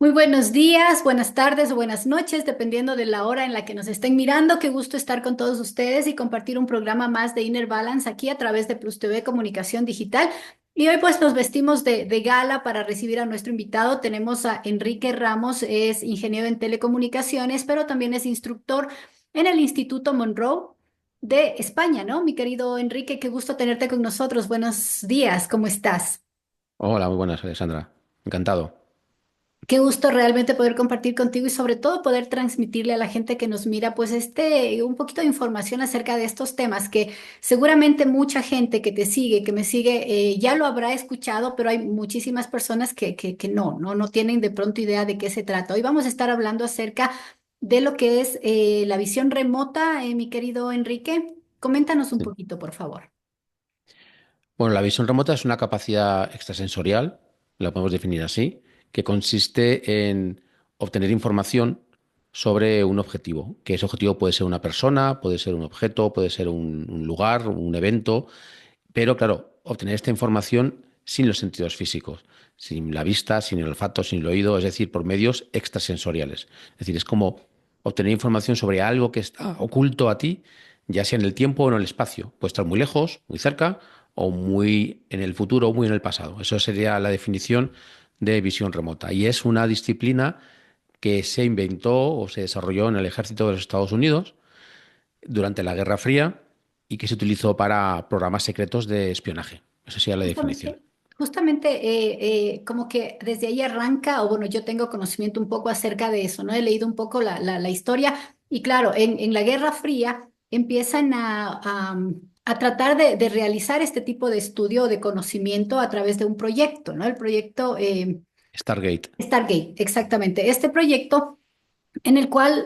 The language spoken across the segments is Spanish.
Muy buenos días, buenas tardes o buenas noches, dependiendo de la hora en la que nos estén mirando. Qué gusto estar con todos ustedes y compartir un programa más de Inner Balance aquí a través de Plus TV Comunicación Digital. Y hoy pues nos vestimos de gala para recibir a nuestro invitado. Tenemos a Enrique Ramos, es ingeniero en telecomunicaciones, pero también es instructor en el Instituto Monroe de España, ¿no? Mi querido Enrique, qué gusto tenerte con nosotros. Buenos días, ¿cómo estás? Hola, muy buenas, Alexandra. Encantado. Qué gusto realmente poder compartir contigo y sobre todo poder transmitirle a la gente que nos mira, pues un poquito de información acerca de estos temas que seguramente mucha gente que te sigue, que me sigue, ya lo habrá escuchado, pero hay muchísimas personas que no tienen de pronto idea de qué se trata. Hoy vamos a estar hablando acerca de lo que es la visión remota, mi querido Enrique. Coméntanos un Sí. poquito, por favor. Bueno, la visión remota es una capacidad extrasensorial, la podemos definir así, que consiste en obtener información sobre un objetivo, que ese objetivo puede ser una persona, puede ser un objeto, puede ser un lugar, un evento, pero claro, obtener esta información sin los sentidos físicos, sin la vista, sin el olfato, sin el oído, es decir, por medios extrasensoriales. Es decir, es como obtener información sobre algo que está oculto a ti, ya sea en el tiempo o en el espacio. Puede estar muy lejos, muy cerca, o muy en el futuro o muy en el pasado. Eso sería la definición de visión remota. Y es una disciplina que se inventó o se desarrolló en el ejército de los Estados Unidos durante la Guerra Fría y que se utilizó para programas secretos de espionaje. Esa sería la definición. Justamente, justamente como que desde ahí arranca, o bueno, yo tengo conocimiento un poco acerca de eso, ¿no? He leído un poco la historia y claro, en la Guerra Fría empiezan a tratar de realizar este tipo de estudio o de conocimiento a través de un proyecto, ¿no? El proyecto Stargate. Stargate, exactamente. Este proyecto en el cual,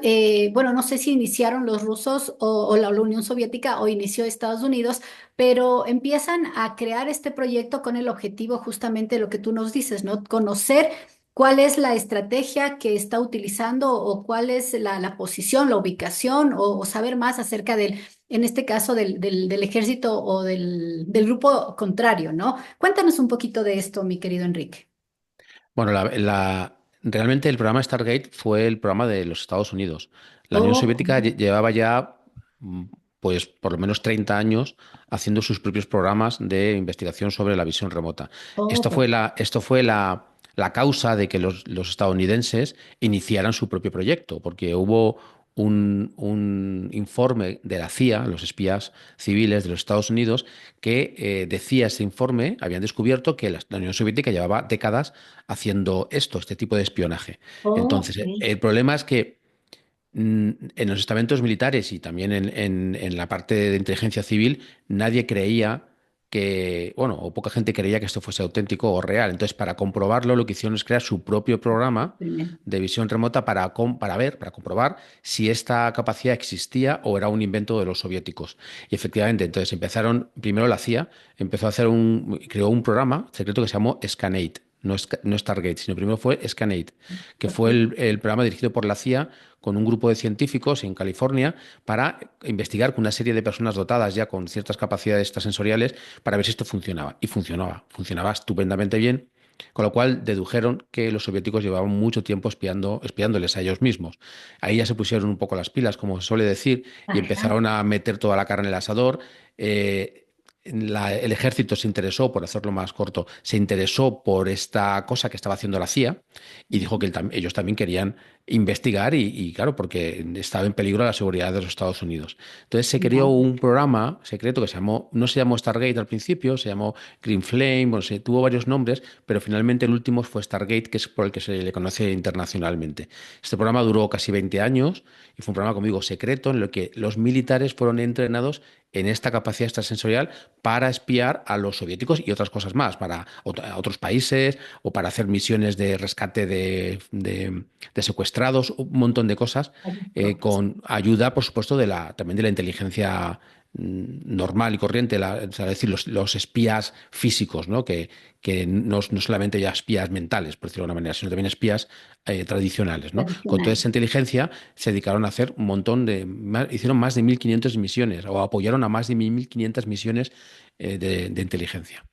bueno, no sé si iniciaron los rusos o la Unión Soviética o inició Estados Unidos, pero empiezan a crear este proyecto con el objetivo justamente de lo que tú nos dices, ¿no? Conocer cuál es la estrategia que está utilizando o cuál es la posición, la ubicación o saber más acerca del, en este caso, del ejército o del grupo contrario, ¿no? Cuéntanos un poquito de esto, mi querido Enrique. Bueno, realmente el programa Stargate fue el programa de los Estados Unidos. La Unión Oh, Soviética llevaba ya, mm, pues, por lo menos 30 años haciendo sus propios programas de investigación sobre la visión remota. oh, Esto fue la causa de que los estadounidenses iniciaran su propio proyecto, porque hubo un informe de la CIA, los espías civiles de los Estados Unidos, que decía ese informe, habían descubierto que la Unión Soviética llevaba décadas haciendo este tipo de espionaje. oh, Entonces, ok. el problema es que en los estamentos militares y también en la parte de inteligencia civil, nadie creía que, bueno, o poca gente creía que esto fuese auténtico o real. Entonces, para comprobarlo, lo que hicieron es crear su propio programa Primero. de visión remota para comprobar si esta capacidad existía o era un invento de los soviéticos. Y efectivamente, entonces empezaron, primero la CIA empezó a hacer creó un programa secreto que se llamó Scanate. No Stargate, sino primero fue Scanate, que fue Ok. el programa dirigido por la CIA con un grupo de científicos en California para investigar con una serie de personas dotadas ya con ciertas capacidades extrasensoriales para ver si esto funcionaba. Y funcionaba estupendamente bien, con lo cual dedujeron que los soviéticos llevaban mucho tiempo espiándoles a ellos mismos. Ahí ya se pusieron un poco las pilas, como se suele decir, y Ajá. empezaron a meter toda la carne en el asador. El ejército se interesó, por hacerlo más corto, se interesó por esta cosa que estaba haciendo la CIA y dijo que ellos también querían investigar y, claro, porque estaba en peligro la seguridad de los Estados Unidos. Entonces se creó Ya. un programa secreto que no se llamó Stargate al principio, se llamó Green Flame, bueno, tuvo varios nombres, pero finalmente el último fue Stargate, que es por el que se le conoce internacionalmente. Este programa duró casi 20 años y fue un programa, como digo, secreto en el que los militares fueron entrenados en esta capacidad extrasensorial para espiar a los soviéticos y otras cosas más, a otros países o para hacer misiones de rescate de secuestrados, un montón de cosas, con ayuda, por supuesto, también de la inteligencia normal y corriente, o sea, es decir, los espías físicos, ¿no? Que no solamente ya espías mentales, por decirlo de alguna manera, sino también espías tradicionales, ¿no? Con toda Tradicional. esa inteligencia se dedicaron a hacer un montón hicieron más de 1.500 misiones o apoyaron a más de 1.500 misiones de inteligencia.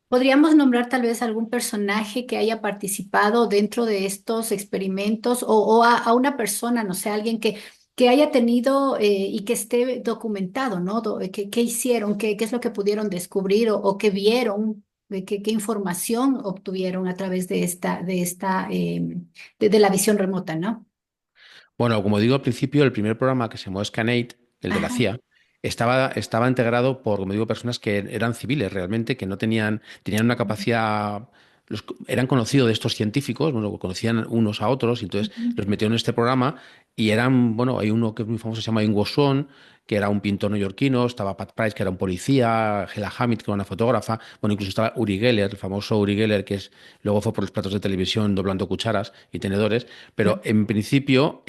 ¿Podríamos nombrar tal vez algún personaje que haya participado dentro de estos experimentos o a una persona, no sé, alguien que haya tenido y que esté documentado, ¿no? ¿Qué hicieron? ¿Qué es lo que pudieron descubrir o qué vieron? ¿Qué información obtuvieron a través de la visión remota, ¿no? Bueno, como digo al principio, el primer programa que se llamó Scanate, el de la Ajá. CIA, estaba integrado por, como digo, personas que eran civiles realmente, que no tenían una capacidad, eran conocidos de estos científicos, bueno, conocían unos a otros, y entonces Ujú. los metieron en este programa y eran, bueno, hay uno que es muy famoso, se llama Ingo Swann, que era un pintor neoyorquino, estaba Pat Price, que era un policía, Hela Hamid, que era una fotógrafa, bueno, incluso estaba Uri Geller, el famoso Uri Geller, luego fue por los platos de televisión doblando cucharas y tenedores, pero en principio,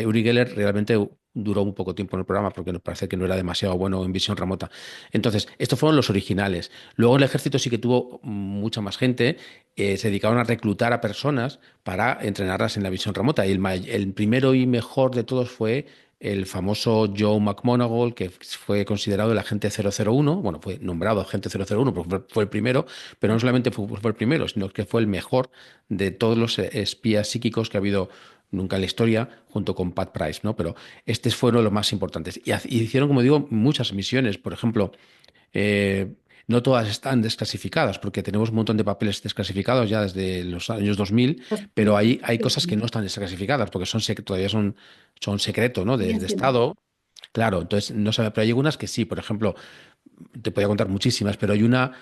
Uri Geller realmente duró un poco tiempo en el programa porque nos parece que no era demasiado bueno en visión remota. Entonces, estos fueron los originales. Luego el ejército sí que tuvo mucha más gente, se dedicaron a reclutar a personas para entrenarlas en la visión remota. Y el primero y mejor de todos fue el famoso Joe McMoneagle, que fue considerado el agente 001, bueno, fue nombrado agente 001 porque fue el primero, pero no solamente fue el primero, sino que fue el mejor de todos los espías psíquicos que ha habido nunca en la historia, junto con Pat Price, ¿no? Pero estos fueron los más importantes. Y hicieron, como digo, muchas misiones. Por ejemplo, eh, no todas están desclasificadas, porque tenemos un montón de papeles desclasificados ya desde los años 2000, Pues, pero hay cosas que sí, no están desclasificadas, porque todavía son secreto, ¿no? siguen De siendo. Estado. Claro, entonces no sabe, pero hay algunas que sí. Por ejemplo, te podía contar muchísimas, pero hay una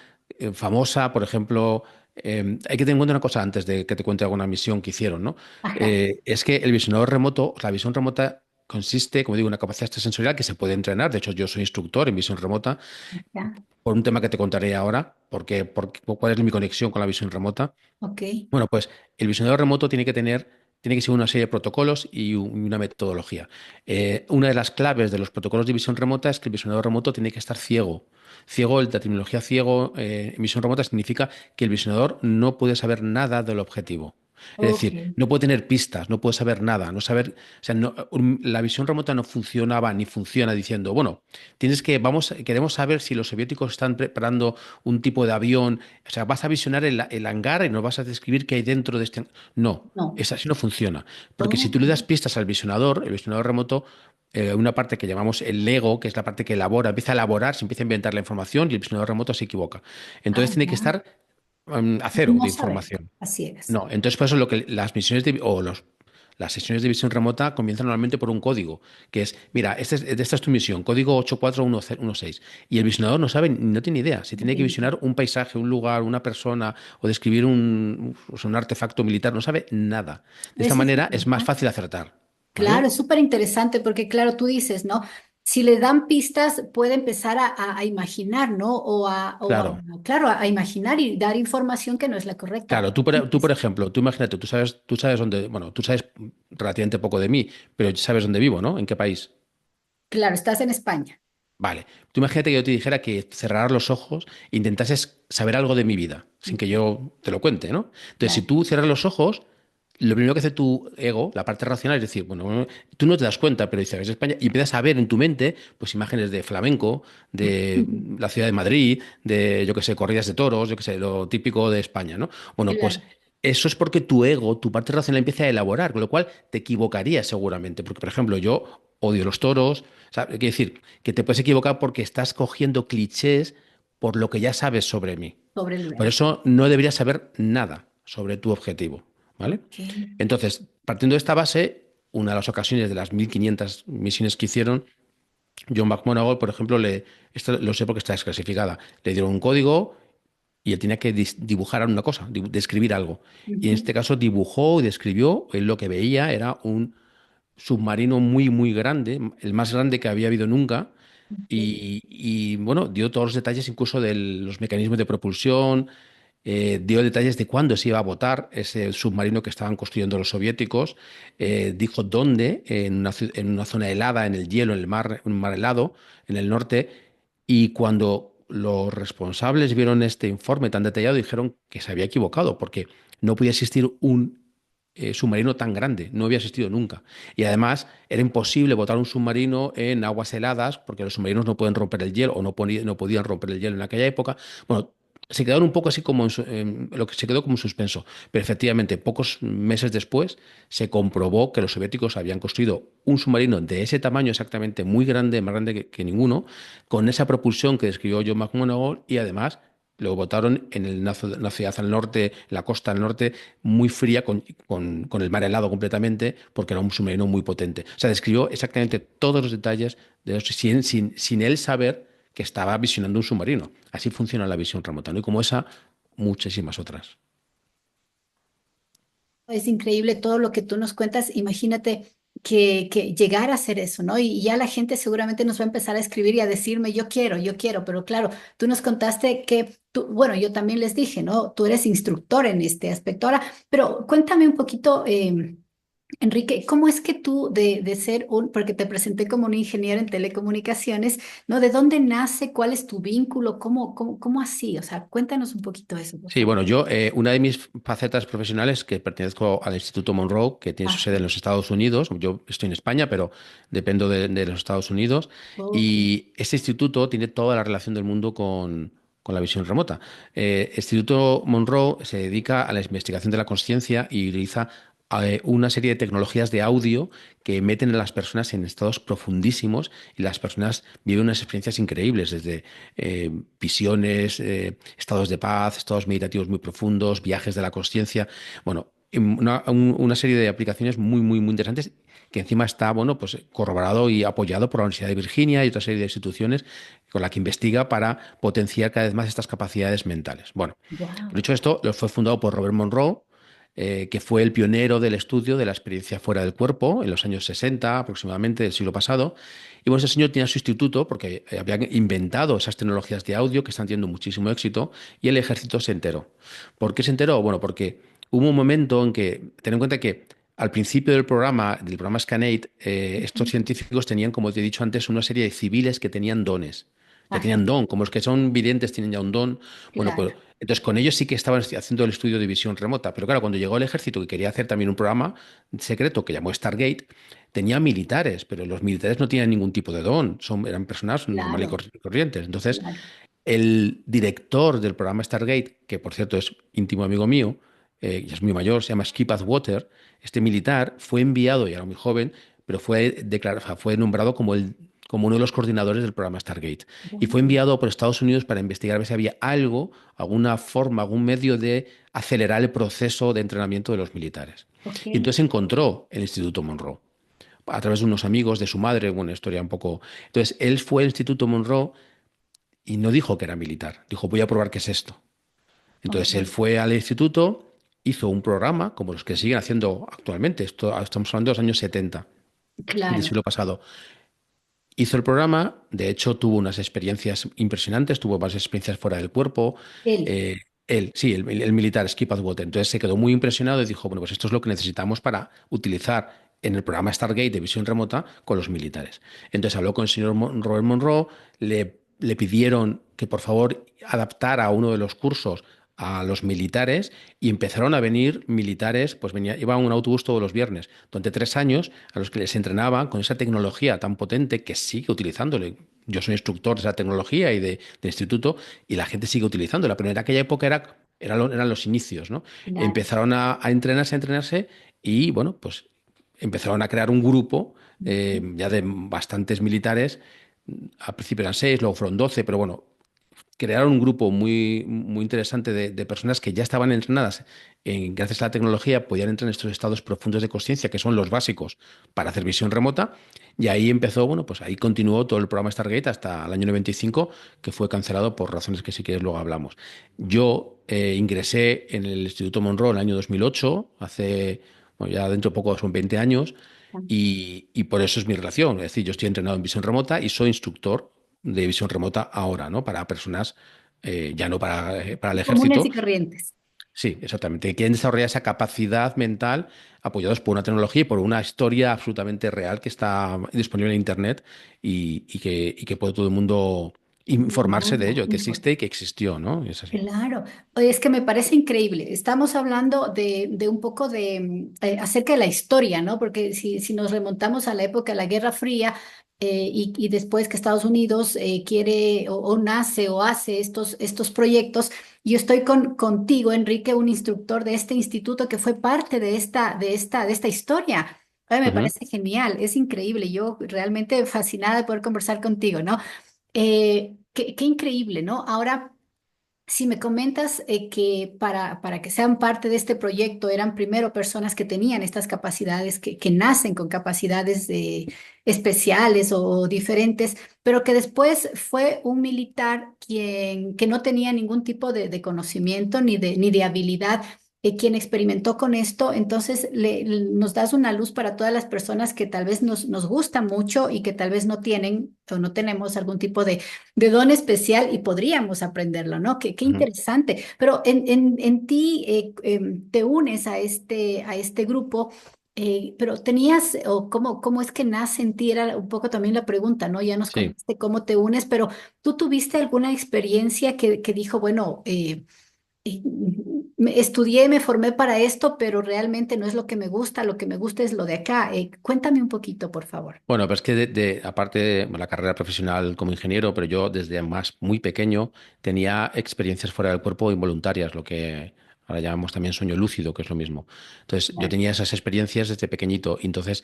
famosa, por ejemplo, hay que tener en cuenta una cosa antes de que te cuente alguna misión que hicieron, ¿no? Ajá, Es que el visionador remoto, la visión remota consiste, como digo, en una capacidad extrasensorial que se puede entrenar. De hecho, yo soy instructor en visión remota ya, por un tema que te contaré ahora, cuál es mi conexión con la visión remota. ok, Bueno, pues el visionador remoto tiene que seguir una serie de protocolos y una metodología. Una de las claves de los protocolos de visión remota es que el visionador remoto tiene que estar ciego. Ciego, la terminología ciego en visión remota significa que el visionador no puede saber nada del objetivo. Es ok, decir, no puede tener pistas, no puede saber nada, no saber, o sea, la visión remota no funcionaba ni funciona diciendo, bueno, queremos saber si los soviéticos están preparando un tipo de avión, o sea, vas a visionar el hangar y nos vas a describir qué hay dentro de este. No, no, así no funciona. Porque si tú ok. le das pistas al visionador, el visionador remoto, una parte que llamamos el Lego, que es la parte que elabora, empieza a elaborar, se empieza a inventar la información y el visionador remoto se equivoca. Ah, Entonces tiene que ya, estar a cero no de saber, información. así es. No, entonces por eso lo que las misiones las sesiones de visión remota comienzan normalmente por un código, que es, mira, esta es tu misión, código 84116. Y el visionador no sabe, no tiene idea. Si No tiene que tiene idea. visionar un paisaje, un lugar, una persona o describir un artefacto militar, no sabe nada. De esta Eso es manera es más interesante. fácil acertar, Claro, ¿vale? es súper interesante porque, claro, tú dices, ¿no? Si le dan pistas, puede empezar a imaginar, ¿no? Claro. Claro, a imaginar y dar información que no es la correcta. Claro, tú, por ejemplo, tú imagínate, tú sabes dónde, bueno, tú sabes relativamente poco de mí, pero sabes dónde vivo, ¿no? ¿En qué país? Claro, estás en España. Vale, tú imagínate que yo te dijera que cerraras los ojos e intentases saber algo de mi vida, sin que Ok, yo te lo cuente, ¿no? Entonces, si claro, tú cierras los ojos, lo primero que hace tu ego, la parte racional, es decir, bueno, tú no te das cuenta, pero dices, es España, y empiezas a ver en tu mente, pues imágenes de flamenco, de la ciudad de Madrid, de, yo qué sé, corridas de toros, yo qué sé, lo típico de España, ¿no? Bueno, pues claro. eso es porque tu ego, tu parte racional empieza a elaborar, con lo cual te equivocarías seguramente, porque, por ejemplo, yo odio los toros, o sea, quiero decir, que te puedes equivocar porque estás cogiendo clichés por lo que ya sabes sobre mí. Sobre el Por lugar. eso no deberías saber nada sobre tu objetivo, ¿vale? Ok, Entonces, partiendo de esta base, una de las ocasiones de las 1500 misiones que hicieron, John McMoneagle, por ejemplo, esto lo sé porque está desclasificada, le dieron un código y él tenía que dibujar una cosa, describir algo. Y en ujú, este caso dibujó y describió, él lo que veía era un submarino muy, muy grande, el más grande que había habido nunca, ok. bueno, dio todos los detalles incluso de los mecanismos de propulsión, dio detalles de cuándo se iba a botar ese submarino que estaban construyendo los soviéticos, dijo dónde, en una zona helada, en el hielo, en un mar helado, en el norte, y cuando los responsables vieron este informe tan detallado, dijeron que se había equivocado, porque no podía existir un submarino tan grande, no había existido nunca. Y además era imposible botar un submarino en aguas heladas, porque los submarinos no pueden romper el hielo o no podían romper el hielo en aquella época. Bueno, se quedaron un poco así como lo que se quedó como en suspenso. Pero efectivamente, pocos meses después se comprobó que los soviéticos habían construido un submarino de ese tamaño exactamente, muy grande, más grande que ninguno, con esa propulsión que describió John McMonagall y además lo botaron en una ciudad al norte, en la costa al norte, muy fría, con el mar helado completamente, porque era un submarino muy potente. O sea, describió exactamente todos los detalles de eso, sin él saber que estaba visionando un submarino. Así funciona la visión remota, ¿no? Y como esa, muchísimas otras. Es increíble todo lo que tú nos cuentas. Imagínate que llegar a hacer eso, ¿no? Y ya la gente seguramente nos va a empezar a escribir y a decirme, yo quiero, pero claro, tú nos contaste que tú, bueno, yo también les dije, ¿no? Tú eres instructor en este aspecto. Ahora, pero cuéntame un poquito, Enrique, ¿cómo es que tú de ser un, porque te presenté como un ingeniero en telecomunicaciones, ¿no? ¿De dónde nace? ¿Cuál es tu vínculo? ¿Cómo así? O sea, cuéntanos un poquito eso, por Sí, favor. bueno, yo, una de mis facetas profesionales, que pertenezco al Instituto Monroe, que tiene su Ah, sede en los Estados Unidos. Yo estoy en España, pero dependo de los Estados Unidos. ok. Y este instituto tiene toda la relación del mundo con la visión remota. El Instituto Monroe se dedica a la investigación de la conciencia y utiliza una serie de tecnologías de audio que meten a las personas en estados profundísimos y las personas viven unas experiencias increíbles, desde visiones, estados de paz, estados meditativos muy profundos, viajes de la conciencia. Bueno, una serie de aplicaciones muy, muy, muy interesantes que encima está, bueno, pues corroborado y apoyado por la Universidad de Virginia y otra serie de instituciones con la que investiga para potenciar cada vez más estas capacidades mentales. Bueno, Wow. dicho esto, lo fue fundado por Robert Monroe, que fue el pionero del estudio de la experiencia fuera del cuerpo en los años 60 aproximadamente del siglo pasado. Y bueno, ese señor tenía su instituto porque habían inventado esas tecnologías de audio que están teniendo muchísimo éxito y el ejército se enteró. ¿Por qué se enteró? Bueno, porque hubo un momento en que, ten en cuenta que al principio del programa Scanate, estos científicos tenían, como te he dicho antes, una serie de civiles que tenían dones. Ya Ajá, tenían don, como los que son videntes tienen ya un don. Bueno, pues claro. entonces con ellos sí que estaban haciendo el estudio de visión remota. Pero claro, cuando llegó el ejército que quería hacer también un programa secreto que llamó Stargate, tenía militares, pero los militares no tenían ningún tipo de don, eran personas normales y Claro, corrientes. Entonces, claro. el director del programa Stargate, que por cierto es íntimo amigo mío, y es muy mayor, se llama Skip Atwater, este militar fue enviado, y era muy joven, pero fue nombrado como uno de los coordinadores del programa Stargate. Y fue Wow. enviado por Estados Unidos para investigar a ver si había algo, alguna forma, algún medio de acelerar el proceso de entrenamiento de los militares. Ok. Y entonces encontró el Instituto Monroe a través de unos amigos de su madre, una historia un poco. Entonces, él fue al Instituto Monroe y no dijo que era militar, dijo, voy a probar qué es esto. Entonces él Ok. fue al instituto, hizo un programa como los que siguen haciendo actualmente, estamos hablando de los años 70 del Claro. siglo pasado. Hizo el programa, de hecho tuvo unas experiencias impresionantes, tuvo varias experiencias fuera del cuerpo. Él. eh, Él, sí, el militar Skip Atwater. Entonces se quedó muy impresionado y dijo, bueno, pues esto es lo que necesitamos para utilizar en el programa Stargate de visión remota con los militares. Entonces habló con el señor Robert Monroe, le pidieron que por favor adaptara uno de los cursos a los militares y empezaron a venir militares, pues iba un autobús todos los viernes, durante 3 años, a los que les entrenaban con esa tecnología tan potente que sigue utilizándole. Yo soy instructor de esa tecnología y de instituto y la gente sigue utilizándola, pero en aquella época eran los inicios, ¿no? Claro. Empezaron a entrenarse y, bueno, pues empezaron a crear un grupo ya de bastantes militares. Al principio eran 6, luego fueron 12, pero bueno, crearon un grupo muy, muy interesante de personas que ya estaban entrenadas gracias a la tecnología, podían entrar en estos estados profundos de conciencia, que son los básicos para hacer visión remota. Y ahí empezó, bueno, pues ahí continuó todo el programa Stargate hasta el año 95, que fue cancelado por razones que si quieres luego hablamos. Yo ingresé en el Instituto Monroe en el año 2008, bueno, ya dentro de poco son 20 años, y por eso es mi relación. Es decir, yo estoy entrenado en visión remota y soy instructor de visión remota ahora, ¿no? Para personas, ya no para el Comunes ejército. y corrientes. Sí, exactamente. Que quieren desarrollar esa capacidad mental apoyados por una tecnología y por una historia absolutamente real que está disponible en Internet y que puede todo el mundo informarse de Claro, ello, que existe y que existió, ¿no? Es así. claro. Oye, es que me parece increíble. Estamos hablando de un poco de acerca de la historia, ¿no? Porque si nos remontamos a la época de la Guerra Fría, y después que Estados Unidos quiere o nace o hace estos proyectos. Yo estoy contigo, Enrique, un instructor de este instituto que fue parte de esta historia. Ay, me Ujú. parece genial, es increíble. Yo realmente fascinada de poder conversar contigo, ¿no? Qué increíble, ¿no? Ahora, si me comentas que para que sean parte de este proyecto eran primero personas que tenían estas capacidades, que nacen con capacidades especiales o diferentes, pero que después fue un militar que no tenía ningún tipo de conocimiento ni de habilidad. Quien experimentó con esto, entonces nos das una luz para todas las personas que tal vez nos gusta mucho y que tal vez no tienen o no tenemos algún tipo de don especial y podríamos aprenderlo, ¿no? Qué Ujú. interesante. Pero en ti te unes a este grupo, pero tenías, o cómo es que nace en ti, era un poco también la pregunta, ¿no? Ya nos Sí. contaste cómo te unes, pero ¿tú tuviste alguna experiencia que dijo, bueno, estudié, me formé para esto, pero realmente no es lo que me gusta es lo de acá? Cuéntame un poquito, por favor. Bueno, pues es que aparte de la carrera profesional como ingeniero, pero yo desde más muy pequeño tenía experiencias fuera del cuerpo involuntarias, lo que ahora llamamos también sueño lúcido, que es lo mismo. Entonces, yo tenía esas experiencias desde pequeñito. Y entonces,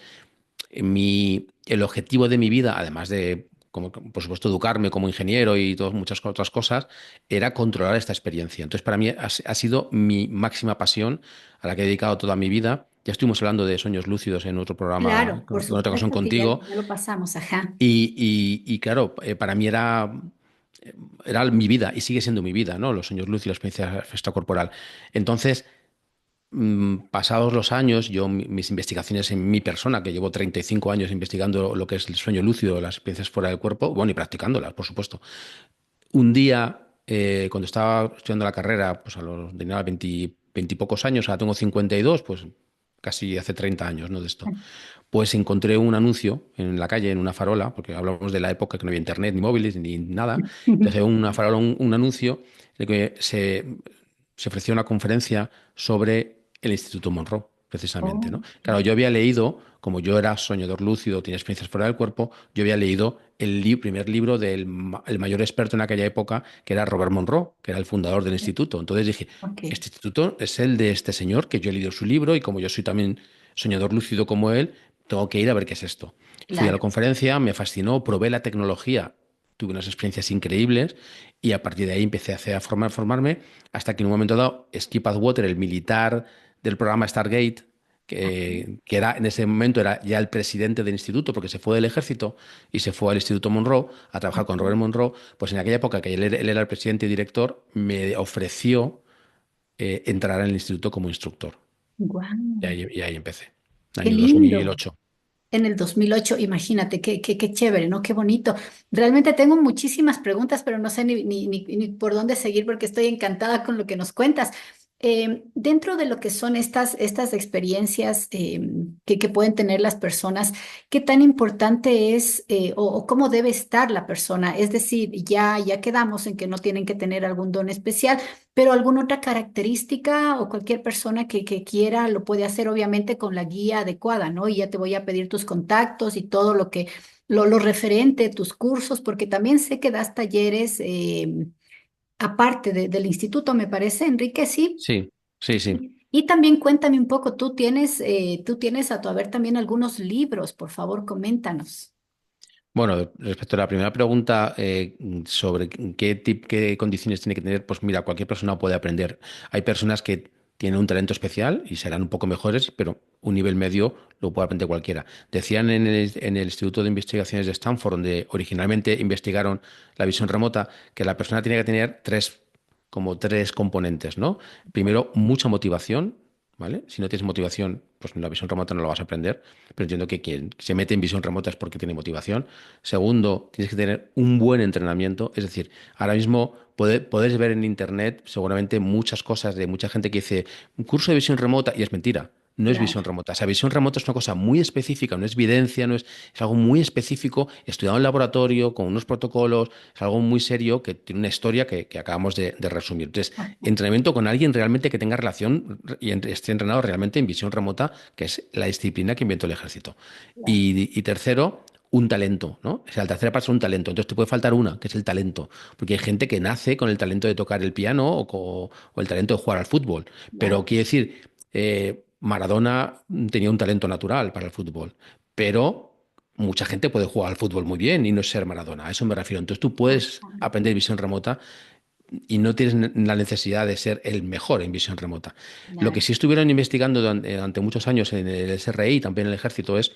el objetivo de mi vida, además de, como, por supuesto, educarme como ingeniero y todas muchas otras cosas, era controlar esta experiencia. Entonces, para mí ha sido mi máxima pasión a la que he dedicado toda mi vida. Ya estuvimos hablando de sueños lúcidos en otro programa, Claro, por en otra ocasión supuesto que ya, contigo. ya lo pasamos, ajá. Y claro, para mí era mi vida y sigue siendo mi vida, ¿no? Los sueños lúcidos, la experiencia extracorporal. Entonces, pasados los años, mis investigaciones en mi persona, que llevo 35 años investigando lo que es el sueño lúcido, las experiencias fuera del cuerpo, bueno, y practicándolas, por supuesto. Un día, cuando estaba estudiando la carrera, pues tenía 20 y pocos años, ahora tengo 52, pues casi hace 30 años, ¿no? De esto. Pues encontré un anuncio en la calle, en una farola, porque hablamos de la época que no había internet, ni móviles, ni nada. Entonces, en una farola, un anuncio en el que se ofreció una conferencia sobre el Instituto Monroe, precisamente, Oh, ¿no? Claro, yo había leído, como yo era soñador lúcido, tenía experiencias fuera del cuerpo, yo había leído el primer libro del el mayor experto en aquella época, que era Robert Monroe, que era el fundador del instituto. Entonces dije, ok, este instituto es el de este señor, que yo he leído su libro y como yo soy también soñador lúcido como él, tengo que ir a ver qué es esto. Fui a la claro. conferencia, me fascinó, probé la tecnología, tuve unas experiencias increíbles y a partir de ahí empecé a formarme hasta que en un momento dado Skip Atwater, el militar del programa Stargate, que era en ese momento era ya el presidente del instituto porque se fue del ejército y se fue al Instituto Monroe a trabajar con Robert Monroe, pues en aquella época que él era el presidente y director, me ofreció entrar en el instituto como instructor. Guau, Y ahí empecé, qué año lindo. 2008. En el 2008, imagínate, qué chévere, ¿no? Qué bonito. Realmente tengo muchísimas preguntas, pero no sé ni por dónde seguir porque estoy encantada con lo que nos cuentas. Dentro de lo que son estas experiencias que pueden tener las personas, ¿qué tan importante es o cómo debe estar la persona? Es decir, ya quedamos en que no tienen que tener algún don especial, pero alguna otra característica o cualquier persona que quiera lo puede hacer obviamente con la guía adecuada, ¿no? Y ya te voy a pedir tus contactos y todo lo referente, tus cursos, porque también sé que das talleres aparte del instituto, me parece, Enrique, sí. Sí, sí, sí. Y también cuéntame un poco, tú tienes a tu haber también algunos libros, por favor, coméntanos. Bueno, respecto a la primera pregunta sobre qué condiciones tiene que tener, pues mira, cualquier persona puede aprender. Hay personas que tienen un talento especial y serán un poco mejores, pero un nivel medio lo puede aprender cualquiera. Decían en el Instituto de Investigaciones de Stanford, donde originalmente investigaron la visión remota, que la persona tiene que tener como tres componentes, ¿no? Primero, mucha motivación. ¿Vale? Si no tienes motivación, pues en la visión remota no lo vas a aprender, pero entiendo que quien se mete en visión remota es porque tiene motivación. Segundo, tienes que tener un buen entrenamiento, es decir, ahora mismo puedes ver en internet seguramente muchas cosas de mucha gente que dice un curso de visión remota y es mentira. No es Claro. visión remota. O sea, visión remota es una cosa muy específica, no es evidencia, es algo muy específico, estudiado en laboratorio, con unos protocolos, es algo muy serio que tiene una historia que acabamos de resumir. Entonces, entrenamiento con alguien realmente que tenga relación y esté entrenado realmente en visión remota, que es la disciplina que inventó el ejército. Claro. Y tercero, un talento, ¿no? O sea, la tercera parte es un talento. Entonces te puede faltar una, que es el talento. Porque hay gente que nace con el talento de tocar el piano o el talento de jugar al fútbol. Pero Claro, quiere decir, Maradona tenía un talento natural para el fútbol. Pero mucha gente puede jugar al fútbol muy bien y no ser Maradona. A eso me refiero. Entonces tú puedes exactamente. aprender visión remota y no tienes la necesidad de ser el mejor en visión remota. Lo que Claro. sí estuvieron investigando durante muchos años en el SRI y también en el ejército es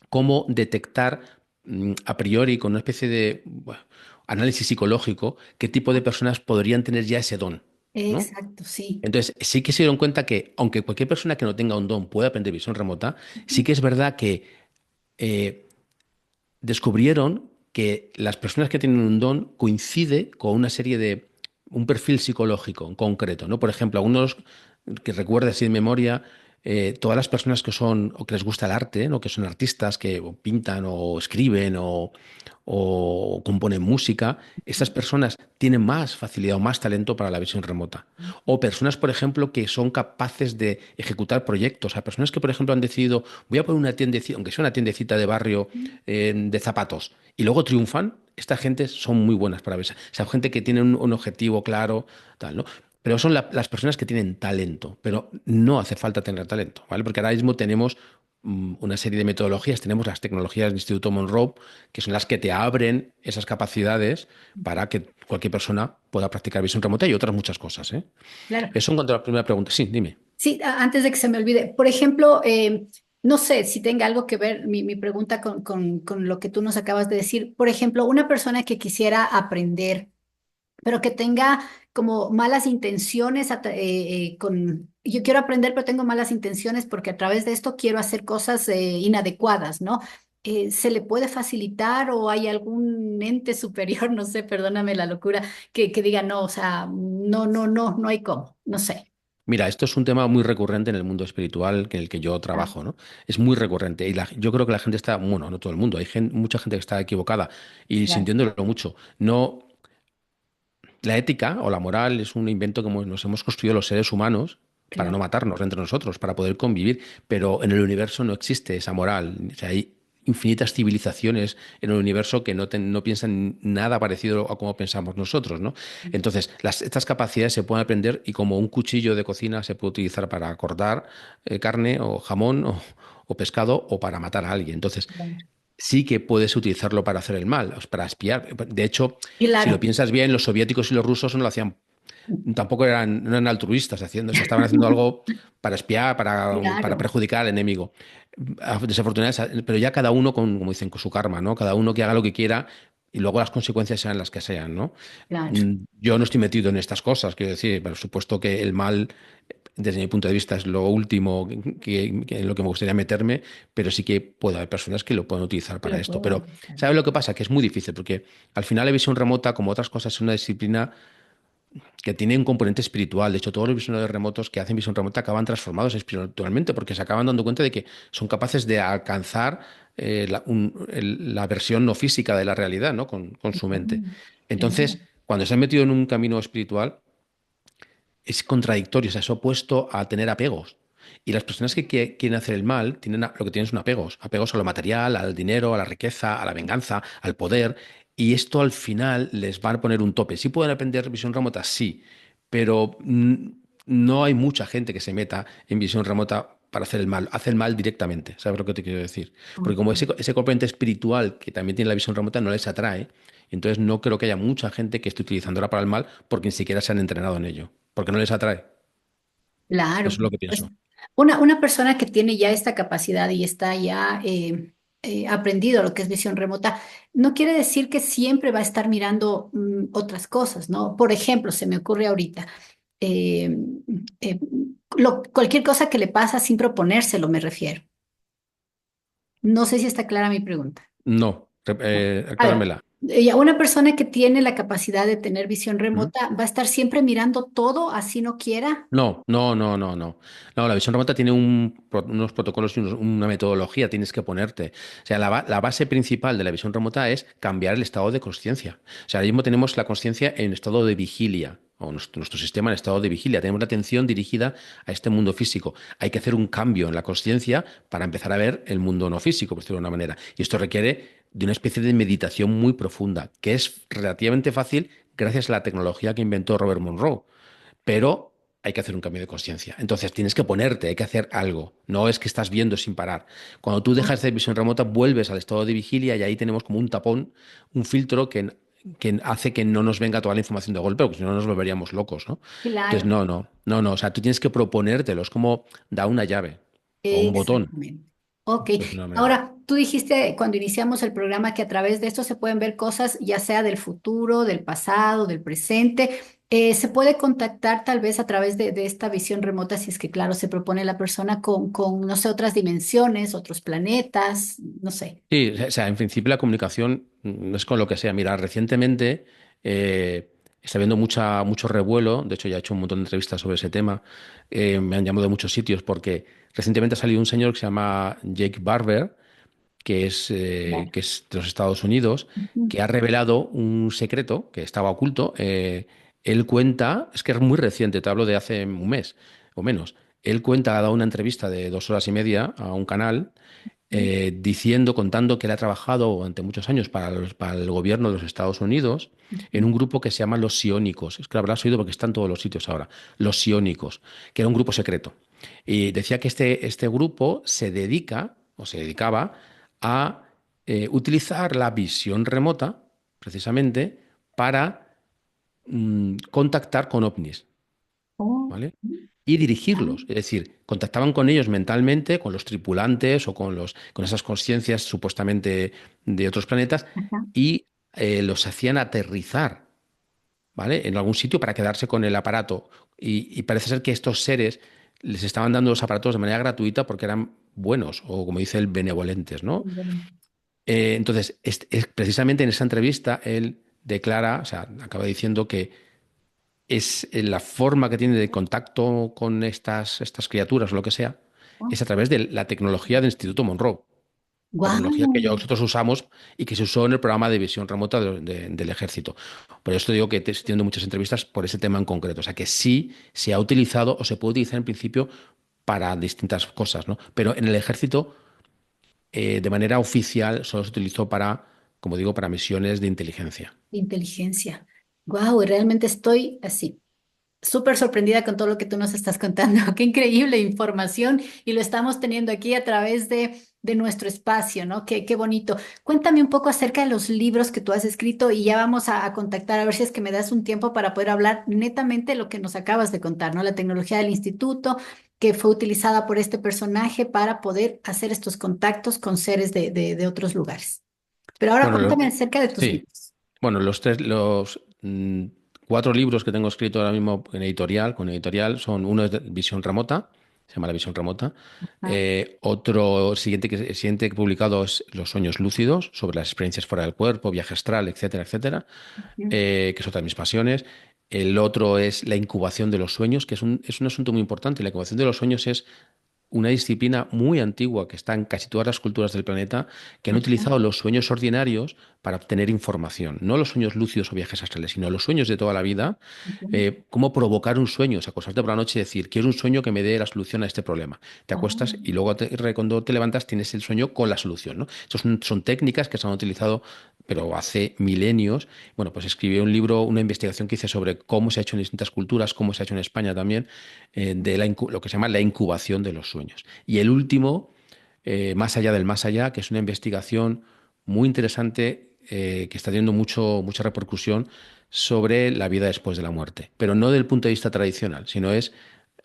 cómo detectar a priori con una especie de bueno, análisis psicológico qué tipo de personas podrían tener ya ese don, ¿no? Exacto, sí. Entonces, sí que se dieron cuenta que, aunque cualquier persona que no tenga un don pueda aprender visión remota, sí Ujú. que es verdad que eh, descubrieron que las personas que tienen un don coincide con una serie de un perfil psicológico en concreto, ¿no? Por ejemplo, algunos que recuerda así de memoria, todas las personas que son o que les gusta el arte, ¿no? Que son artistas que o pintan o escriben o componen música, estas personas tienen más facilidad o más talento para la visión remota. O personas, por ejemplo, que son capaces de ejecutar proyectos. A personas que, por ejemplo, han decidido, voy a poner una tiendecita, aunque sea una tiendecita de barrio de zapatos, y luego triunfan, esta gente son muy buenas para ver. O sea, gente que tiene un objetivo claro, tal, ¿no? Pero son las personas que tienen talento, pero no hace falta tener talento, ¿vale? Porque ahora mismo tenemos una serie de metodologías, tenemos las tecnologías del Instituto Monroe, que son las que te abren esas capacidades para que cualquier persona pueda practicar visión remota y otras muchas cosas, ¿eh? Claro. Eso en cuanto a la primera pregunta. Sí, dime. Sí, antes de que se me olvide, por ejemplo, no sé si tenga algo que ver mi pregunta con lo que tú nos acabas de decir. Por ejemplo, una persona que quisiera aprender, pero que tenga como malas intenciones yo quiero aprender, pero tengo malas intenciones porque a través de esto quiero hacer cosas inadecuadas, ¿no? ¿Se le puede facilitar o hay algún ente superior, no sé, perdóname la locura, que diga no, o sea, no hay cómo, no sé. Mira, esto es un tema muy recurrente en el mundo espiritual en el que yo Ah, trabajo, ¿no? Es muy recurrente y yo creo que la gente está, bueno, no todo el mundo, hay mucha gente que está equivocada y claro, sintiéndolo mucho. No, la ética o la moral es un invento que nos hemos construido los seres humanos para no claro. matarnos entre nosotros, para poder convivir, pero en el universo no existe esa moral. O sea, hay infinitas civilizaciones en el universo que no piensan nada parecido a como pensamos nosotros, ¿no? Entonces, estas capacidades se pueden aprender y como un cuchillo de cocina se puede utilizar para cortar carne o jamón o pescado o para matar a alguien. Entonces, Claro. sí que puedes utilizarlo para hacer el mal, para espiar. De hecho, si lo Claro. piensas bien, los soviéticos y los rusos no lo hacían, tampoco no eran altruistas haciendo, o sea, estaban haciendo algo para espiar, para Claro, perjudicar al enemigo. Desafortunadamente, pero ya cada uno con, como dicen, con su karma, ¿no? Cada uno que haga lo que quiera y luego las consecuencias sean las que sean, ¿no? claro. Yo no estoy metido en estas cosas, quiero decir, por supuesto que el mal, desde mi punto de vista, es lo último en lo que me gustaría meterme, pero sí que puede haber personas que lo pueden utilizar Que para lo esto. puedo Pero, utilizar. ¿sabes lo que pasa? Que es muy difícil, porque al final la visión remota, como otras cosas, es una disciplina que tiene un componente espiritual. De hecho, todos los visionarios remotos que hacen visión remota acaban transformados espiritualmente porque se acaban dando cuenta de que son capaces de alcanzar la versión no física de la realidad, ¿no? Con su mente. Mm, claro. Entonces, cuando se han metido en un camino espiritual, es contradictorio, o sea, es opuesto a tener apegos. Y las personas que quieren hacer el mal lo que tienen son apegos, apegos a lo material, al dinero, a la riqueza, a la venganza, al poder. Y esto al final les va a poner un tope. ¿Sí pueden aprender visión remota? Sí, pero no hay mucha gente que se meta en visión remota para hacer el mal. Hace el mal directamente, ¿sabes lo que te quiero decir? Porque como Ok. ese componente espiritual que también tiene la visión remota no les atrae, entonces no creo que haya mucha gente que esté utilizándola para el mal porque ni siquiera se han entrenado en ello, porque no les atrae. Eso Claro. es lo que Pues pienso. una persona que tiene ya esta capacidad y está ya aprendido lo que es visión remota, no quiere decir que siempre va a estar mirando otras cosas, ¿no? Por ejemplo, se me ocurre ahorita, eh, eh, cualquier cosa que le pasa sin proponérselo, me refiero. No sé si está clara mi pregunta. No, A ver, acláramela. una persona que tiene la capacidad de tener visión ¿Mm? remota va a estar siempre mirando todo así no quiera. No, no, no, no, no. No, la visión remota tiene unos protocolos y una metodología, tienes que ponerte. O sea, la base principal de la visión remota es cambiar el estado de conciencia. O sea, ahora mismo tenemos la conciencia en estado de vigilia, o nuestro sistema en estado de vigilia. Tenemos la atención dirigida a este mundo físico. Hay que hacer un cambio en la conciencia para empezar a ver el mundo no físico, por decirlo de una manera. Y esto requiere de una especie de meditación muy profunda, que es relativamente fácil gracias a la tecnología que inventó Robert Monroe, pero hay que hacer un cambio de conciencia. Entonces tienes que ponerte, hay que hacer algo. No es que estás viendo sin parar. Cuando tú dejas de visión remota, vuelves al estado de vigilia y ahí tenemos como un tapón, un filtro que hace que no nos venga toda la información de golpe, porque si no nos volveríamos locos, ¿no? Entonces, Claro, no. O sea, tú tienes que proponértelo. Es como da una llave o un botón. exactamente. Ok, Es una manera. ahora tú dijiste cuando iniciamos el programa que a través de esto se pueden ver cosas ya sea del futuro, del pasado, del presente. Se puede contactar tal vez a través de esta visión remota, si es que, claro, se propone la persona no sé, otras dimensiones, otros planetas, no sé. Sí, o sea, en principio la comunicación es con lo que sea. Mira, recientemente está habiendo mucho revuelo, de hecho ya he hecho un montón de entrevistas sobre ese tema, me han llamado de muchos sitios porque recientemente ha salido un señor que se llama Jake Barber, Claro. que es de los Estados Unidos, Ujú. que ha revelado un secreto que estaba oculto. Él cuenta, es que es muy reciente, te hablo de hace un mes o menos. Él cuenta, ha dado una entrevista de 2 horas y media a un canal contando que él ha trabajado durante muchos años para el gobierno de los Estados Unidos en Ujú. un grupo que se llama Los Sionicos. Es que lo habrás oído porque está en todos los sitios ahora. Los Sionicos, que era un grupo secreto. Y decía que este grupo se dedica o se dedicaba a utilizar la visión remota precisamente para contactar con ovnis. Oh, ¿Vale? Y ah, dirigirlos. Es decir, contactaban con ellos mentalmente, con los tripulantes o con esas conciencias supuestamente de otros planetas, ajá. y los hacían aterrizar, ¿vale? En algún sitio para quedarse con el aparato. Y parece ser que estos seres les estaban dando los aparatos de manera gratuita porque eran buenos o, como dice él, benevolentes, ¿no? Entonces, precisamente en esa entrevista, él declara, o sea, acaba diciendo que es la forma que tiene de contacto con estas criaturas o lo que sea, es a través de la tecnología del Instituto Monroe, la tecnología que Wow. nosotros usamos y que se usó en el programa de visión remota del ejército. Por eso te digo que estoy haciendo muchas entrevistas por ese tema en concreto. O sea, que sí se ha utilizado o se puede utilizar en principio para distintas cosas, ¿no? Pero en el ejército, de manera oficial, solo se utilizó para, como digo, para misiones de inteligencia. Inteligencia. Wow, realmente estoy así, súper sorprendida con todo lo que tú nos estás contando. Qué increíble información y lo estamos teniendo aquí a través de nuestro espacio, ¿no? Qué bonito. Cuéntame un poco acerca de los libros que tú has escrito y ya vamos a contactar a ver si es que me das un tiempo para poder hablar netamente de lo que nos acabas de contar, ¿no? La tecnología del instituto que fue utilizada por este personaje para poder hacer estos contactos con seres de otros lugares. Pero ahora Bueno, cuéntame acerca de tus sí. libros. Bueno, los 4 libros que tengo escrito ahora mismo en editorial, con editorial, son uno es de visión remota, se llama La visión remota. Ah, Otro siguiente que he publicado es Los sueños lúcidos, sobre las experiencias fuera del cuerpo, viaje astral, etcétera, etcétera, bien. que es otra de mis pasiones. El otro es la incubación de los sueños, que es un asunto muy importante. La incubación de los sueños es una disciplina muy antigua que está en casi todas las culturas del planeta, que han Ajá, utilizado los sueños ordinarios para obtener información. No los sueños lúcidos o viajes astrales, sino los sueños de toda la vida. entiendo. Cómo provocar un sueño, o sea, acostarte por la noche y decir, quiero un sueño que me dé la solución a este problema. Te Ah, acuestas y luego cuando te levantas tienes el sueño con la solución, ¿no? Esas son técnicas que se han utilizado, pero hace milenios. Bueno, pues escribí un libro, una investigación que hice sobre cómo se ha hecho en distintas culturas, cómo se ha hecho en España también, lo que se llama la incubación de los sueños. Y el último, Más allá del más allá, que es una investigación muy interesante, que está teniendo mucha repercusión sobre la vida después de la muerte, pero no del punto de vista tradicional, sino es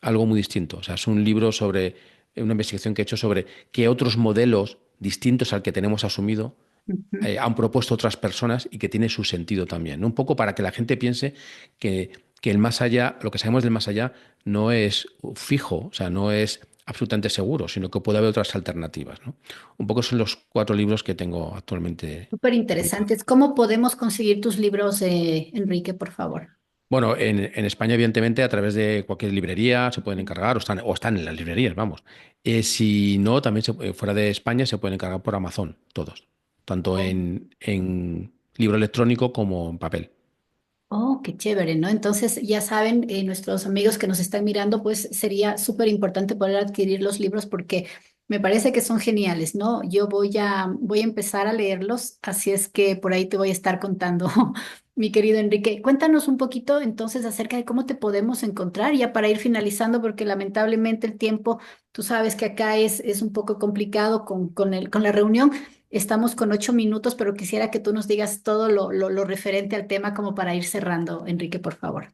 algo muy distinto. O sea, es un libro sobre una investigación que he hecho sobre qué otros modelos distintos al que tenemos asumido ujú. han propuesto otras personas y que tiene su sentido también, ¿no? Un poco para que la gente piense que el más allá, lo que sabemos del más allá, no es fijo, o sea, no es absolutamente seguro, sino que puede haber otras alternativas, ¿no? Un poco son los 4 libros que tengo actualmente Súper publicados. interesantes. ¿Cómo podemos conseguir tus libros, Enrique, por favor? Bueno, en España, evidentemente, a través de cualquier librería se pueden encargar, o están en las librerías, vamos. Si no, también fuera de España se pueden encargar por Amazon, todos, tanto Oh, en libro electrónico como en papel. oh, qué chévere, ¿no? Entonces, ya saben, nuestros amigos que nos están mirando, pues sería súper importante poder adquirir los libros porque Me parece que son geniales, ¿no? Yo voy a empezar a leerlos, así es que por ahí te voy a estar contando, mi querido Enrique. Cuéntanos un poquito entonces acerca de cómo te podemos encontrar, ya para ir finalizando, porque lamentablemente el tiempo, tú sabes que acá es un poco complicado con la reunión. Estamos con 8 minutos, pero quisiera que tú nos digas todo lo referente al tema como para ir cerrando, Enrique, por favor.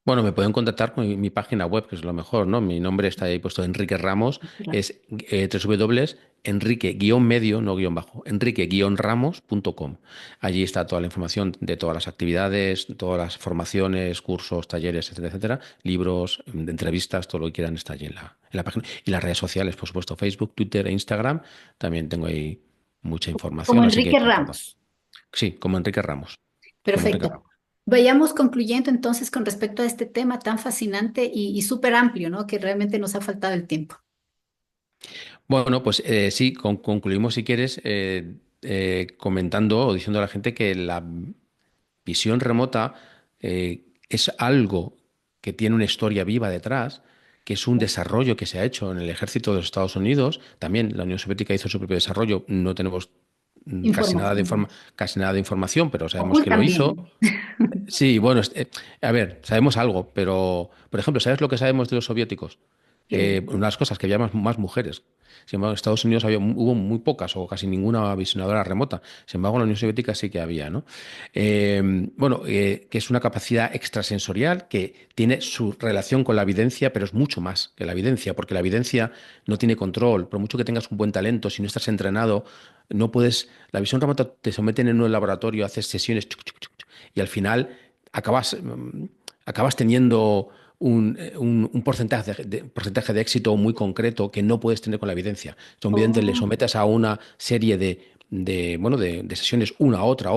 Bueno, me pueden contactar con mi página web, que es lo mejor, ¿no? Mi nombre está ahí puesto Enrique Ramos, es www.enrique-medio, no guión bajo, enrique-ramos.com. Allí está toda la información de todas las actividades, todas las formaciones, cursos, talleres, etcétera, etcétera, libros, de entrevistas, todo lo que quieran está allí en la página. Y las redes sociales, por supuesto, Facebook, Twitter e Instagram, también tengo ahí mucha Como información, así que Enrique encantado. Ramos. Sí, como Enrique Ramos, como Enrique Perfecto. Ramos. Vayamos concluyendo entonces con respecto a este tema tan fascinante y súper amplio, ¿no? Que realmente nos ha faltado el tiempo. Bueno, pues sí, concluimos si quieres comentando o diciendo a la gente que la visión remota es algo que tiene una historia viva detrás, que es un desarrollo que se ha hecho en el ejército de los Estados Unidos. También la Unión Soviética hizo su propio desarrollo. No tenemos Información. casi nada de información, pero sabemos que lo Ocultan hizo. bien. Sí, bueno, a ver, sabemos algo, pero, por ejemplo, ¿sabes lo que sabemos de los soviéticos? Que Una de las cosas que había más mujeres. Sin embargo, en Estados Unidos hubo muy pocas o casi ninguna visionadora remota. Sin embargo, en la Unión Soviética sí que había, ¿no? Bueno, que es una capacidad extrasensorial que tiene su relación con la evidencia, pero es mucho más que la evidencia, porque la evidencia no tiene control. Por mucho que tengas un buen talento, si no estás entrenado, no puedes. La visión remota te someten en un laboratorio, haces sesiones y al final acabas, acabas teniendo un porcentaje de éxito muy concreto que no puedes tener con la evidencia. Son videntes, le oh, sometes a una serie bueno, de sesiones, una, otra,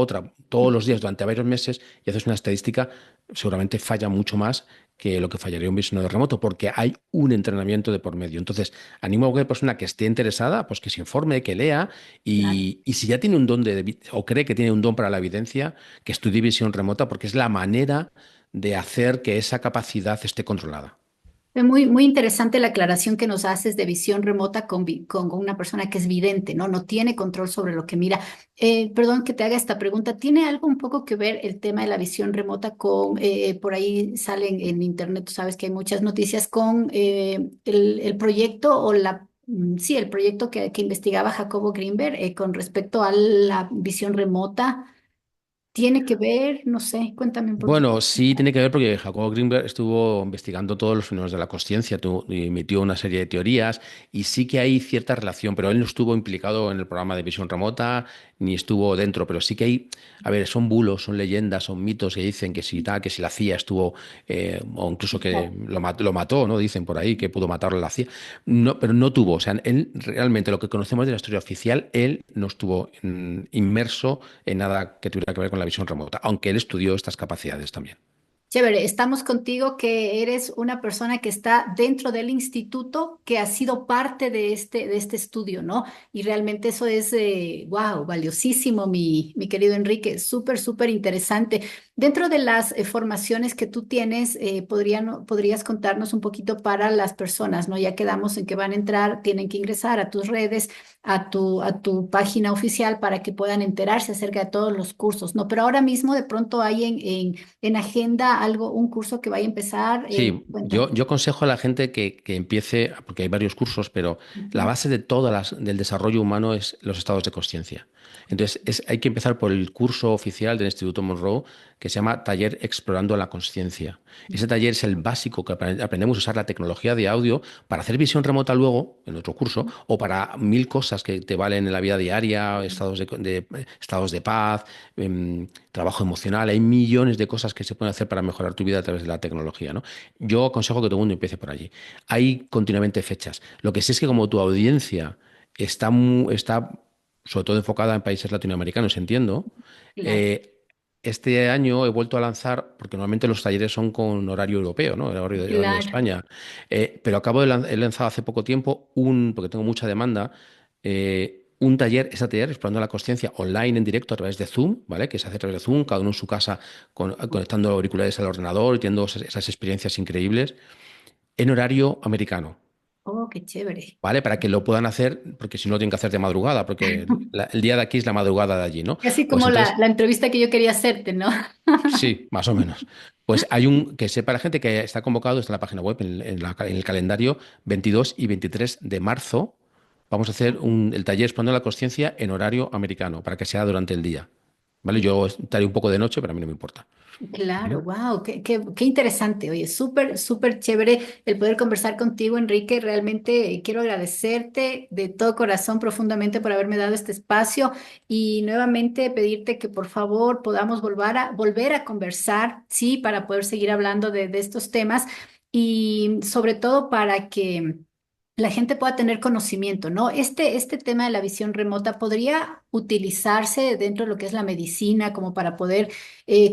todos los días durante varios meses y haces una estadística, seguramente falla mucho más que lo que fallaría un visionador remoto, porque hay un entrenamiento de por medio. Entonces, animo a cualquier persona que esté interesada, pues que se informe, que lea, claro. y si ya tiene un don o cree que tiene un don para la evidencia, que estudie visión remota, porque es la manera de hacer que esa capacidad esté controlada. Fue muy, muy interesante la aclaración que nos haces de visión remota con una persona que es vidente, ¿no? No tiene control sobre lo que mira. Perdón que te haga esta pregunta. ¿Tiene algo un poco que ver el tema de la visión remota con, por ahí salen en internet, tú sabes que hay muchas noticias con el proyecto o sí, el proyecto que investigaba Jacobo Greenberg con respecto a la visión remota? ¿Tiene que ver? No sé, cuéntame un poquito. Bueno, sí tiene que ver porque Jacobo Greenberg estuvo investigando todos los fenómenos de la consciencia, y emitió una serie de teorías y sí que hay cierta relación, pero él no estuvo implicado en el programa de visión remota ni estuvo dentro, pero sí que hay, a ver, son bulos, son leyendas, son mitos que dicen que si tal, que si la CIA estuvo, o incluso que lo mató, ¿no? Dicen por ahí que pudo matarlo la CIA. No, pero no tuvo, o sea, él realmente lo que conocemos de la historia oficial, él no estuvo inmerso en nada que tuviera que ver con la visión remota, aunque él estudió estas capacidades también. Chévere, estamos contigo que eres una persona que está dentro del instituto, que ha sido parte de este estudio, ¿no? Y realmente eso es, wow, valiosísimo, mi querido Enrique, súper, súper interesante. Dentro de las formaciones que tú tienes, podrías contarnos un poquito para las personas, ¿no? Ya quedamos en que van a entrar, tienen que ingresar a tus redes, a tu página oficial para que puedan enterarse acerca de todos los cursos, ¿no? Pero ahora mismo de pronto hay en agenda algo, un curso que vaya a empezar, Sí, cuéntame. yo aconsejo a la gente que empiece, porque hay varios cursos, pero la Ujú. base de del desarrollo humano es los estados de conciencia. Entonces, hay que empezar por el curso oficial del Instituto Monroe, que se llama Taller Explorando la Conciencia. Ese taller es el básico que aprendemos a usar la tecnología de audio para hacer visión remota luego, en otro curso, o para mil cosas que te valen en la vida diaria, estados de paz, trabajo emocional. Hay millones de cosas que se pueden hacer para mejorar tu vida a través de la tecnología, ¿no? Yo aconsejo que todo el mundo empiece por allí. Hay continuamente fechas. Lo que sí es que como tu audiencia está sobre todo enfocada en países latinoamericanos, entiendo, Claro, eh, este año he vuelto a lanzar, porque normalmente los talleres son con horario europeo, ¿no? El horario de claro. España. Pero he lanzado hace poco tiempo porque tengo mucha demanda, un taller, ese taller, explorando la conciencia online en directo a través de Zoom, ¿vale? Que se hace a través de Zoom, cada uno en su casa, conectando auriculares al ordenador y teniendo esas experiencias increíbles en horario americano. Oh, qué chévere. ¿vale? Para que lo puedan hacer, porque si no, tienen que hacer de madrugada, porque el día de aquí es la madrugada de allí, ¿no? Casi Pues como entonces, la entrevista que yo quería hacerte, ¿no? sí, más o menos. Pues hay un, que sepa la gente que está convocado, está en la página web, en el calendario 22 y 23 de marzo. Vamos a hacer el taller Explorando la Conciencia en horario americano, para que sea durante el día. ¿Vale? Yo estaré un poco de noche, pero a mí no me importa. Claro, Ujú. wow, qué interesante. Oye, súper, súper chévere el poder conversar contigo, Enrique. Realmente quiero agradecerte de todo corazón profundamente por haberme dado este espacio y nuevamente pedirte que por favor podamos volver a conversar, sí, para poder seguir hablando de estos temas y sobre todo para que la gente pueda tener conocimiento, ¿no? Este tema de la visión remota podría utilizarse dentro de lo que es la medicina como para poder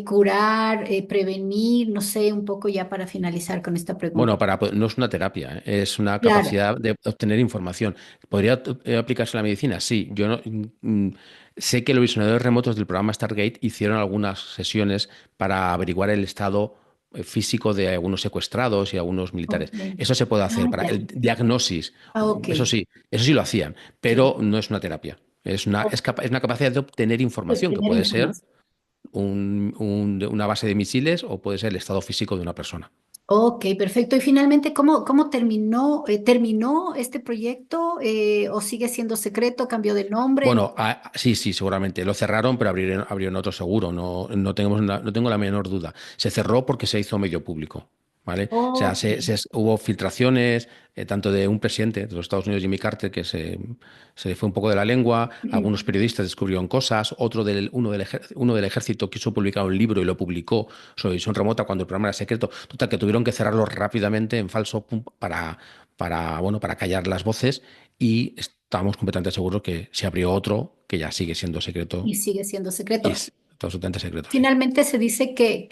curar, prevenir, no sé, un poco ya para finalizar con esta Bueno, pregunta. no es una terapia, ¿eh? Es una Claro. capacidad de obtener información. ¿Podría aplicarse a la medicina? Sí. Yo no, sé que los visionadores remotos del programa Stargate hicieron algunas sesiones para averiguar el estado físico de algunos secuestrados y algunos militares. Ok. Eso se puede hacer Ah, para ya. el diagnosis. Ah, ok. Eso sí lo hacían, Claro. pero no es una terapia. Es una capacidad de obtener información que Obtener puede ser información. una base de misiles o puede ser el estado físico de una persona. Ok, perfecto. Y finalmente, ¿cómo terminó? ¿Terminó este proyecto o sigue siendo secreto? ¿Cambió de nombre? Bueno, sí, sí, seguramente. Lo cerraron, pero abrieron otro seguro. No, no tengo la menor duda. Se cerró porque se hizo medio público, ¿vale? O sea, Ok. hubo filtraciones, tanto de un presidente de los Estados Unidos, Jimmy Carter, que se fue un poco de la lengua. Algunos periodistas descubrieron cosas. Uno del ejército quiso publicar un libro y lo publicó sobre visión remota cuando el programa era secreto. Total, que tuvieron que cerrarlo rápidamente en falso bueno, para callar las voces y estábamos completamente seguros que se abrió otro que ya sigue siendo secreto Y sigue siendo y secreto. es absolutamente secreto, sí. Finalmente se dice que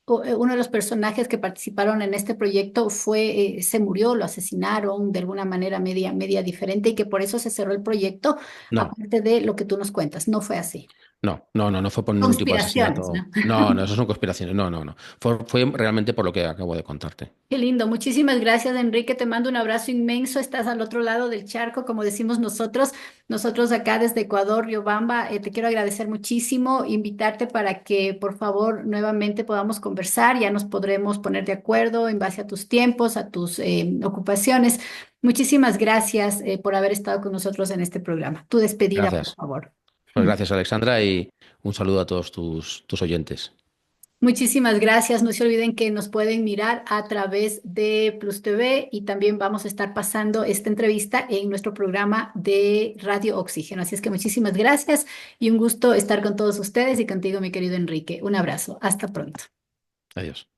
uno de los personajes que participaron en este proyecto se murió, lo asesinaron de alguna manera media diferente y que por eso se cerró el proyecto, No, aparte de lo que tú nos cuentas. No fue así. no fue por ningún tipo de Conspiraciones, ¿no? asesinato. No, eso son conspiraciones. No. Fue realmente por lo que acabo de contarte. Qué lindo. Muchísimas gracias, Enrique. Te mando un abrazo inmenso. Estás al otro lado del charco, como decimos nosotros. Nosotros acá desde Ecuador, Riobamba, te quiero agradecer muchísimo, invitarte para que por favor nuevamente podamos conversar. Ya nos podremos poner de acuerdo en base a tus tiempos, a tus ocupaciones. Muchísimas gracias, por haber estado con nosotros en este programa. Tu despedida, por Gracias. favor. Pues gracias, Alexandra, y un saludo a todos tus oyentes. Muchísimas gracias. No se olviden que nos pueden mirar a través de Plus TV y también vamos a estar pasando esta entrevista en nuestro programa de Radio Oxígeno. Así es que muchísimas gracias y un gusto estar con todos ustedes y contigo, mi querido Enrique. Un abrazo. Hasta pronto. Adiós.